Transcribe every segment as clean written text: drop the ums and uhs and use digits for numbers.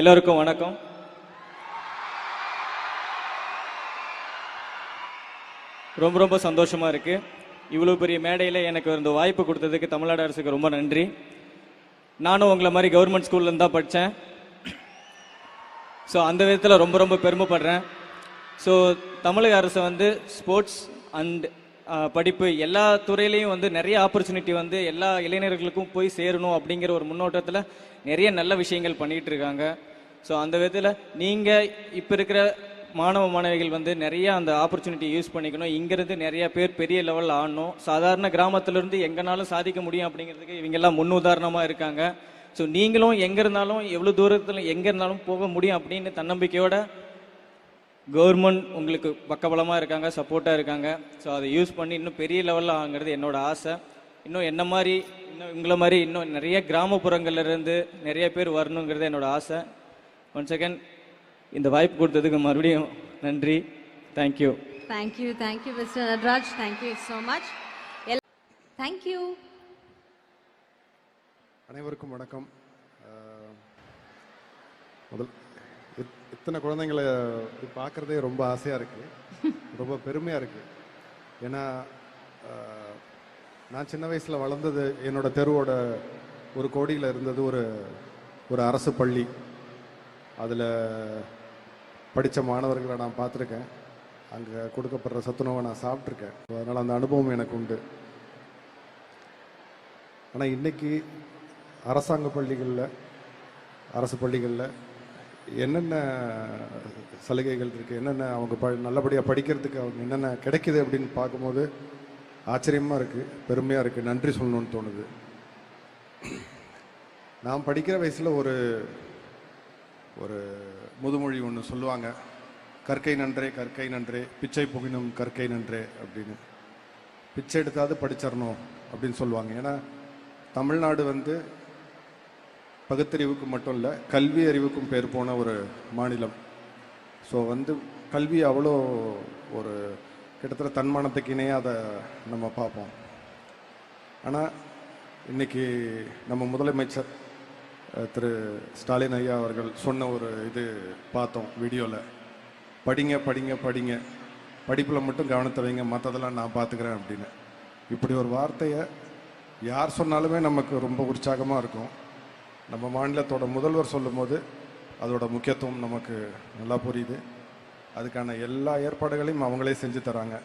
எல்லோருக்கும் வணக்கம். ரொம்ப ரொம்ப சந்தோஷமா இருக்கு. இவ்வளோ பெரிய மேடையில் எனக்கு இந்த வாய்ப்பு கொடுத்ததுக்கு தமிழ்நாடு அரசுக்கு ரொம்ப நன்றி. நானும் உங்களை மாதிரி கவர்மெண்ட் ஸ்கூல்லேருந்து தான் படித்தேன். ஸோ அந்த விதத்தில் ரொம்ப ரொம்ப பெருமைப்படுறேன். ஸோ தமிழக அரசு வந்து ஸ்போர்ட்ஸ் அண்ட் படிப்பு எல்லா துறையிலையும் வந்து நிறைய ஆப்பர்ச்சுனிட்டி வந்து எல்லா இளைஞர்களுக்கும் போய் சேரணும் அப்படிங்கிற ஒரு முன்னோட்டத்தில் நிறைய நல்ல விஷயங்கள் பண்ணிகிட்டு இருக்காங்க. ஸோ அந்த விதத்தில் நீங்கள் இப்போ இருக்கிற மாணவ மாணவிகள் வந்து நிறைய அந்த ஆப்பர்ச்சுனிட்டி யூஸ் பண்ணிக்கணும். இங்கேருந்து நிறைய பேர் பெரிய லெவலில் ஆடணும். சாதாரண கிராமத்திலேருந்து எங்கேனாலும் சாதிக்க முடியும் அப்படிங்கிறதுக்கு இவங்கெல்லாம் முன் உதாரணமாக இருக்காங்க. ஸோ நீங்களும் எங்கே இருந்தாலும் எவ்வளோ தூரத்தில் எங்கே இருந்தாலும் போக முடியும் அப்படின்னு தன்னம்பிக்கையோட கவர்மெண்ட் உங்களுக்கு பக்கபலமாக இருக்காங்க, சப்போர்ட்டாக இருக்காங்க. ஸோ அதை யூஸ் பண்ணி இன்னும் பெரிய லெவலில் ஆகுங்கிறது என்னோட ஆசை. இன்னும் என்ன மாதிரி இன்னும் உங்களை மாதிரி இன்னும் நிறைய கிராமப்புறங்கள்லேருந்து நிறைய பேர் வரணுங்கிறது என்னோட ஆசை. ஒன் செகண்ட் இந்த வாய்ப்பு கொடுத்ததுக்கு மறுபடியும் நன்றி. Thank you. Thank you thank you mister Natraj. Thank you so much. Thank you. அனைவருக்கும் வணக்கம். முதல் இத்தனை குழந்தைங்களை பார்க்குறதே ரொம்ப ஆசையாக இருக்குது, ரொம்ப பெருமையாக இருக்குது. ஏன்னா நான் சின்ன வயசில் வளர்ந்தது என்னோட தெருவோட ஒரு கோடியில் இருந்தது ஒரு அரசு பள்ளி. அதில் படித்த மாணவர்களை நான் பார்த்துருக்கேன், அங்கே கொடுக்கப்படுற சத்துணவை நான் சாப்பிட்ருக்கேன். அதனால் அந்த அனுபவம் எனக்கு உண்டு. ஆனால் இன்றைக்கி அரசாங்க பள்ளிகளில் அரசு பள்ளிகளில் என்னென்ன சலுகைகள் இருக்குது, என்னென்ன அவங்க நல்லபடியாக படிக்கிறதுக்கு அவங்க என்னென்ன கிடைக்குது அப்படின்னு பார்க்கும்போது ஆச்சரியமாக இருக்குது, பெருமையாக இருக்குது, நன்றி சொல்லணும்னு தோணுது. நான் படிக்கிற வயசில் ஒரு முதுமொழி ஒன்று சொல்லுவாங்க, கற்கை நன்றே கற்கை நன்றே பிச்சை புகினும் கற்கை நன்றே அப்படின்னு. பிச்சை எடுத்தாவது படிச்சிடணும் அப்படின்னு சொல்லுவாங்க. ஏன்னா தமிழ்நாடு வந்து பகுத்தறிவுக்கு மட்டும் இல்லை, கல்வி அறிவுக்கும் பேர் போன ஒரு மாநிலம். ஸோ வந்து கல்வி அவ்வளோ ஒரு கிட்டத்தட்ட தன்மானத்துக்கு இணையாக அதை நம்ம பார்ப்போம். ஆனால் இன்றைக்கி நம்ம முதலமைச்சர் திரு ஸ்டாலின் ஐயா அவர்கள் சொன்ன ஒரு இது பார்த்தோம் வீடியோவில், படிங்க படிங்க படிங்க, படிப்பில் மட்டும் கவனத்தை வைங்க, மற்றதெல்லாம் நான் பார்த்துக்கிறேன் அப்படின்னு. இப்படி ஒரு வார்த்தையை யார் சொன்னாலுமே நமக்கு ரொம்ப உற்சாகமாக இருக்கும். நம்ம மாநிலத்தோட முதல்வர் சொல்லும் போது அதோட முக்கியத்துவம் நமக்கு நல்லா புரியுது. அதுக்கான எல்லா ஏற்பாடுகளையும் அவங்களே செஞ்சு தராங்க.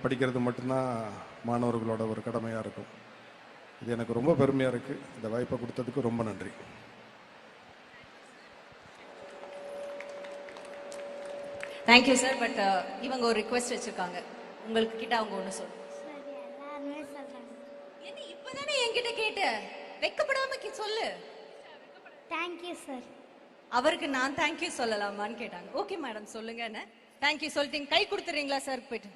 படிக்கிறது மட்டும்தான் மாணவர்களோட ஒரு கடமையாக இருக்கும். இது எனக்கு ரொம்ப பெருமையாக இருக்குது. இந்த வாய்ப்பை கொடுத்ததுக்கு ரொம்ப நன்றி. Thank you sir. பட் இவங்க ஒரு ரிக்வெஸ்ட் வச்சுருக்காங்க உங்களுக்கு கிட்ட, அவங்க ஒன்று சொல்லுங்க. இப்பதானே என்கிட்ட கேட்ட, வெக்கப்படாம சொல்லு. Thank you sir. அவருக்கு நான் தேங்க்யூ சொல்லலாமான்னு கேட்டாங்க. ஓகே மேடம் சொல்லுங்க. தேங்க்யூ சொல்லிட்டீங்க, கை கொடுத்துறீங்களா சார்? போயிட்டு